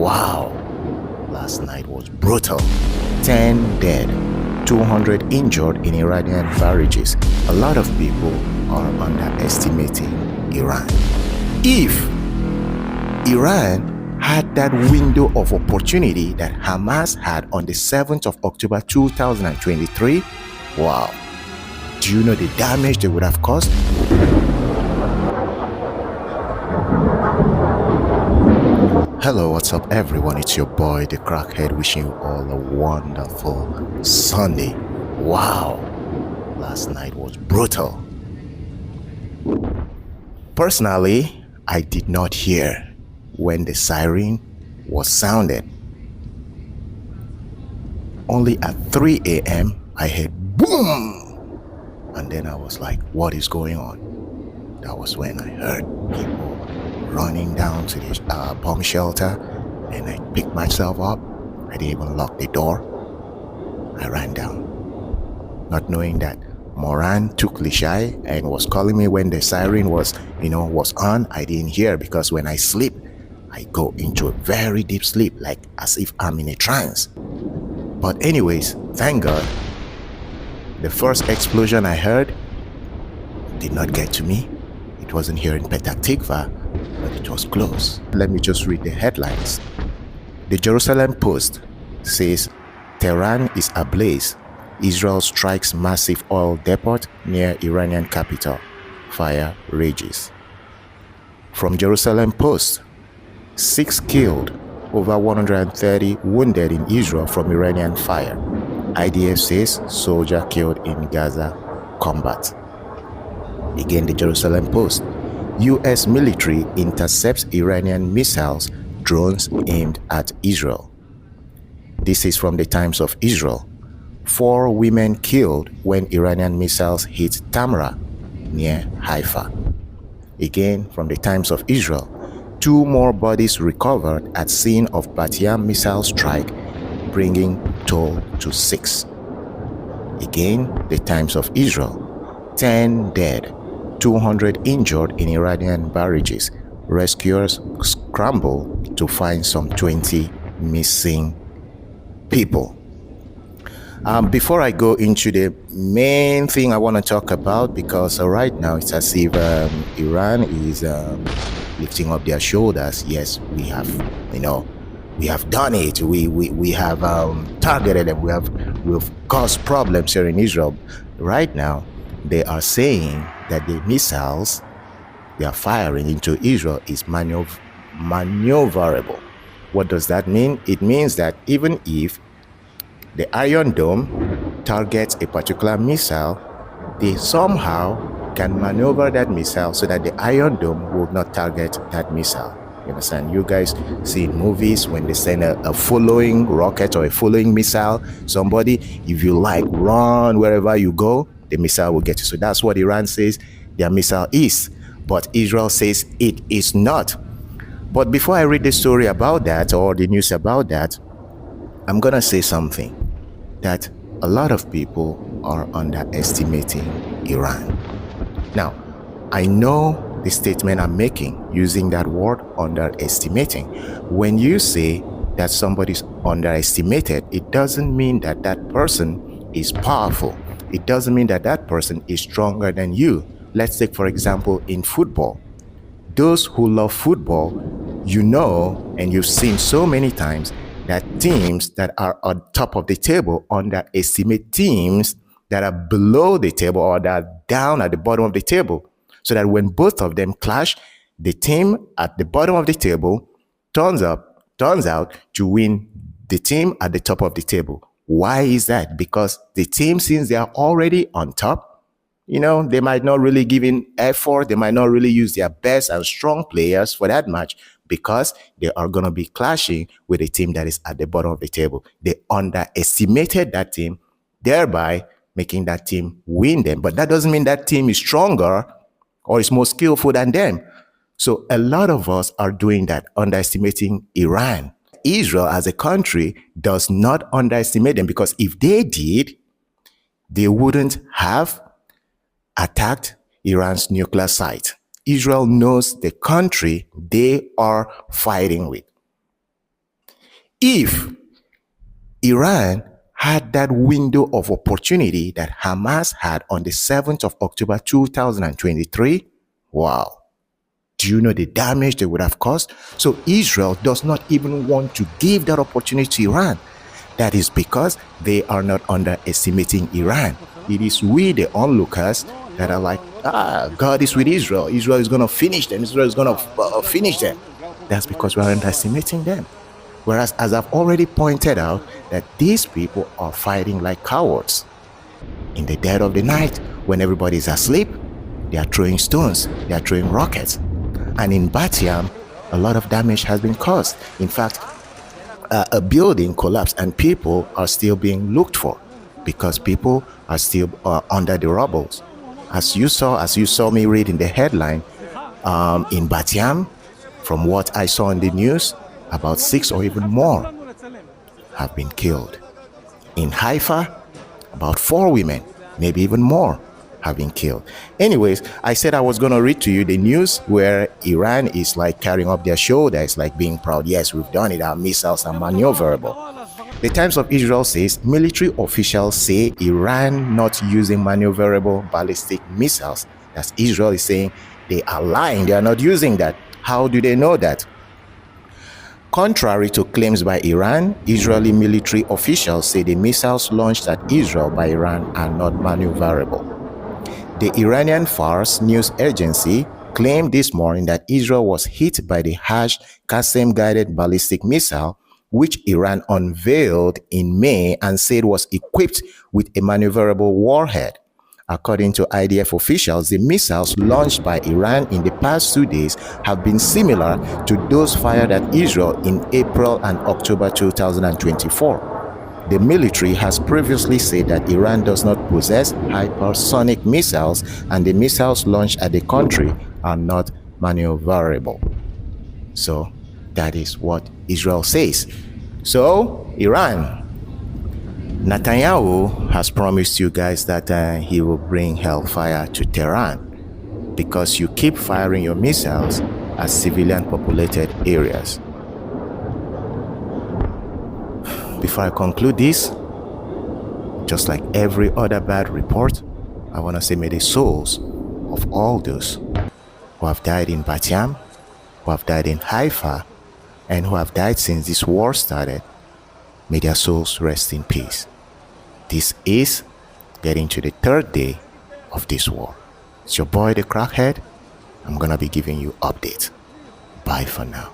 Wow, last night was brutal. 10 dead, 200 injured in Iranian barrages. A lot of people are underestimating Iran. If Iran had that window of opportunity that Hamas had on the 7th of October 2023, wow, do you know the damage they would have caused? Hello, what's up everyone? It's your boy, the Crackhead, wishing you all a wonderful Sunday. Wow, last night was brutal. Personally, I did not hear when the siren was sounded. Only at 3 a.m. I heard boom, and then I was like, what is going on? That was when I heard people running down to the bomb shelter, and I picked myself up. I didn't even lock the door. I ran down, not knowing that Moran took Lishai and was calling me when the siren was on. I didn't hear because when I sleep, I go into a very deep sleep, like as if I'm in a trance. But anyways, thank God, the first explosion I heard did not get to me. It wasn't here in Petah Tikva, but it was close. Let me just read the headlines. The Jerusalem Post says, Tehran is ablaze. Israel strikes massive oil depot near Iranian capital. Fire rages. From Jerusalem Post, 6 killed, over 130 wounded in Israel from Iranian fire. IDF says soldier killed in Gaza combat. Again, the Jerusalem Post. U.S. military intercepts Iranian missiles, drones aimed at Israel. This is from the Times of Israel. 4 women killed when Iranian missiles hit Tamra near Haifa. Again, from the Times of Israel. 2 more bodies recovered at scene of Bat Yam missile strike, bringing toll to 6. Again, the Times of Israel. 10 dead, 200 injured in Iranian barrages. Rescuers scramble to find some 20 missing people. Before I go into the main thing I want to talk about, because right now it's as if Iran is lifting up their shoulders. Yes, we have done it. We have targeted them. We've caused problems here in Israel. Right now, they are saying that the missiles they are firing into Israel is maneuverable. What does that mean? It means that even if the Iron Dome targets a particular missile, they somehow can maneuver that missile so that the Iron Dome will not target that missile. You understand? You guys see in movies when they send a following rocket or a following missile, somebody, if you like, run wherever you go, the missile will get you. So that's what Iran says their missile is. But Israel says it is not. But before I read the story about that or the news about that, I'm going to say something that a lot of people are underestimating Iran. Now, I know the statement I'm making using that word underestimating. When you say that somebody's underestimated, it doesn't mean that that person is powerful. It doesn't mean that that person is stronger than you. Let's take, for example, in football. Those who love football, you know, and you've seen so many times that teams that are on top of the table underestimate teams that are below the table or that are down at the bottom of the table. So that when both of them clash, the team at the bottom of the table turns out to win the team at the top of the table. Why is that? Because the team, since they are already on top, they might not really give in effort. They might not really use their best and strong players for that match because they are going to be clashing with a team that is at the bottom of the table. They underestimated that team, thereby making that team win them. But that doesn't mean that team is stronger or is more skillful than them. So a lot of us are doing that, underestimating Iran. Israel as a country does not underestimate them, because if they did, they wouldn't have attacked Iran's nuclear site. Israel knows the country they are fighting with. If Iran had that window of opportunity that Hamas had on the 7th of October 2023, wow, do you know the damage they would have caused? So Israel does not even want to give that opportunity to Iran. That is because they are not underestimating Iran. It is we, the onlookers, that are like, God is with Israel. Israel is going to finish them. Israel is going to finish them. That's because we are underestimating them. Whereas, as I've already pointed out, that these people are fighting like cowards. In the dead of the night, when everybody is asleep, they are throwing stones, they are throwing rockets. And in Bat Yam, a lot of damage has been caused. In fact, a building collapsed and people are still being looked for because people are still under the rubble. As you saw me read in the headline, in Bat Yam, from what I saw in the news, about 6 or even more have been killed. In Haifa, about 4 women, maybe even more, have been killed. Anyways, I said I was going to read to you the news where Iran is like carrying up their shoulder. It's like being proud. Yes, we've done it. Our missiles are maneuverable. The Times of Israel says military officials say Iran not using maneuverable ballistic missiles. That's Israel is saying they are lying. They are not using that. How do they know that? Contrary to claims by Iran, Israeli military officials say the missiles launched at Israel by Iran are not maneuverable. The Iranian Fars news agency claimed this morning that Israel was hit by the harsh Qasem-guided ballistic missile, which Iran unveiled in May and said was equipped with a maneuverable warhead. According to IDF officials, the missiles launched by Iran in the past 2 days have been similar to those fired at Israel in April and October 2024. The military has previously said that Iran does not possess hypersonic missiles and the missiles launched at the country are not maneuverable. So that is what Israel says. So Iran, Netanyahu has promised you guys that he will bring hellfire to Tehran because you keep firing your missiles at civilian populated areas. Before I conclude this, just like every other bad report, I want to say may the souls of all those who have died in Bat Yam, who have died in Haifa, and who have died since this war started, may their souls rest in peace. This is getting to the 3rd day of this war. It's your boy, the Crackhead. I'm gonna be giving you updates. Bye for now.